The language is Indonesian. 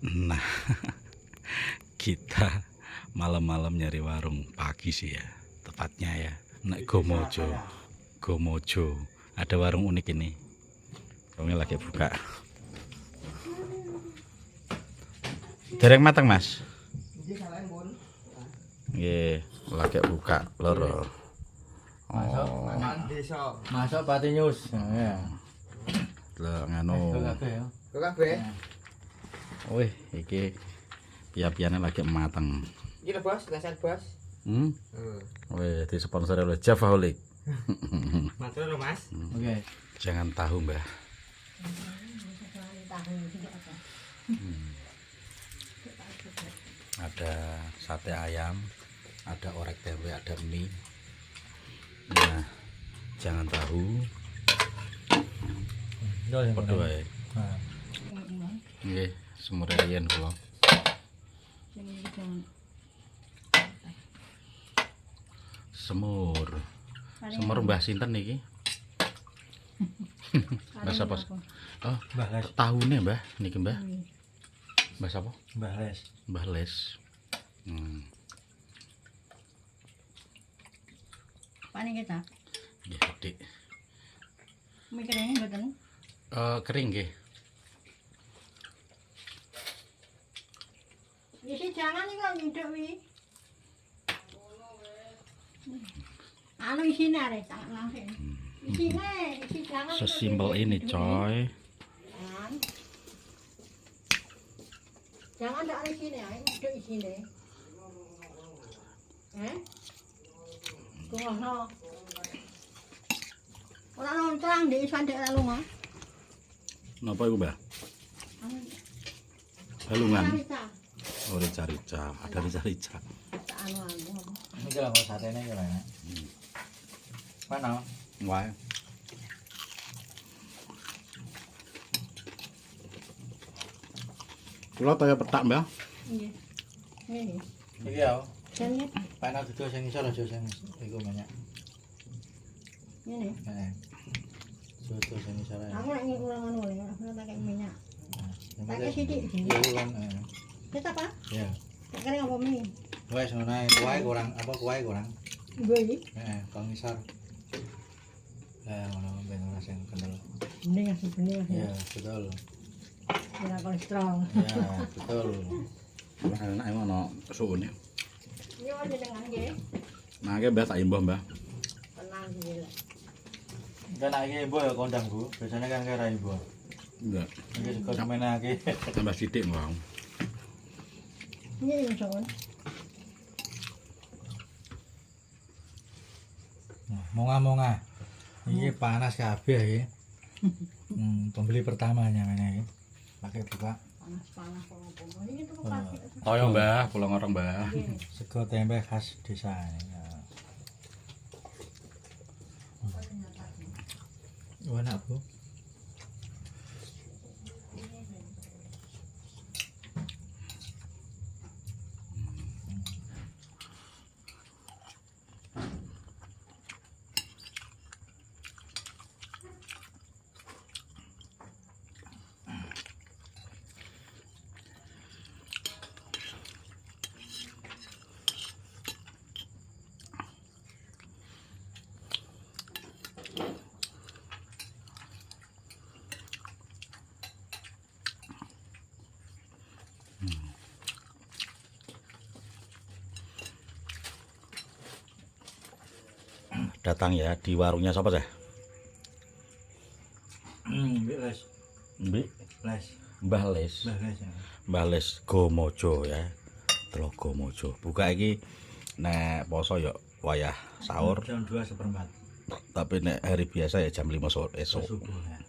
Nah, kita malam-malam nyari warung pagi sih ya, tepatnya ya. Nek Gomojo, Gomojo. Ada warung unik ini. Warungnya lagi buka. Dereng matang, Mas. Nggih, lagi buka loro. Masuk Pati News. Ya. Lah nganu. Kabeh. Wih, iki piye-piyane lagi mateng. Iki lho, Bos, lesan, Bos. Wih, disponsori oleh Javaholic. Matur lho, Mas. Oke. Jangan tahu, Mbah. Ada sate ayam, ada orek tempe, ada mie. Nah, jangan tahu. Padha wae. Nggih, semur riyen kula. Semur. Semur Mbah sinten niki? Mbah sapa? Oh, Mbah Les. tahune Mbah niki Mbah. Mbah sapa? Mbah Les. Mbah Les. Pane kita. Nggih, Dik. Mikirnya mboten. Kering nggih. Isi jangan iki kok nyunduk wi. Anu isine arek tak langsung. Isi jangan. Sesimpel ini, coy. Jangan tak isine ae, nyunduk isine. Ngono. Ora nontrang di sandek ra lunga. Napa iku, Mbah? Balungan. Oh, rica-rica, ada rica-rica. Ini kalau nggak satenya gimana? Mana? Wae. Kula taya petak, Mbah. Nggih. Ngene. Iki ya. Jane Panas itu sing iso aja sing iku banyak. ngene. Heeh. Soto sing iso ae. Aku nek kurang anu lho, ora tak kei minyak. Tak kei sithik. Ya ulang. Kita apa? Ya. Tak kei apa mie? Wes ngono ae, kuwae kurang apa kuwae kurang. Gue iki. Heeh, kang ngisor. Lah ngono ben ora sing kendel. Bening asih bening asih. Ya, betul. Ora kolesterol. Ya, betul. Lah enak ngono suune. Yo jenengan nggih. Mangke Mbah tak imbah, Mbah. Tenang iki. Kan iki ibu ya kondang, Bu. Biasanya kan kira ibu. Enggak. Iki suka semenake. Tambah sithik, Mbah. Ini yang soal. Monga-monga. Ini panas kabeh iki. Pembeli pertamanya ini. Pakai buka. Panas-panas kok ngopo. Ini tuh pasti. Toyo, Mbah, kula ngorong, Mbah. Sego tempe khas desa ini. Enak, Bu. Datang ya di warungnya siapa sih? Mbak Les. Mbih, Les. Mbah Les. Mbah Les ya. Mbah Les Gomojo ya. Telok Gomojo. Buka iki nek poso ya wayah sahur, Jam 2:15 tapi nek hari biasa ya jam 5 sore esuk. subuh ya.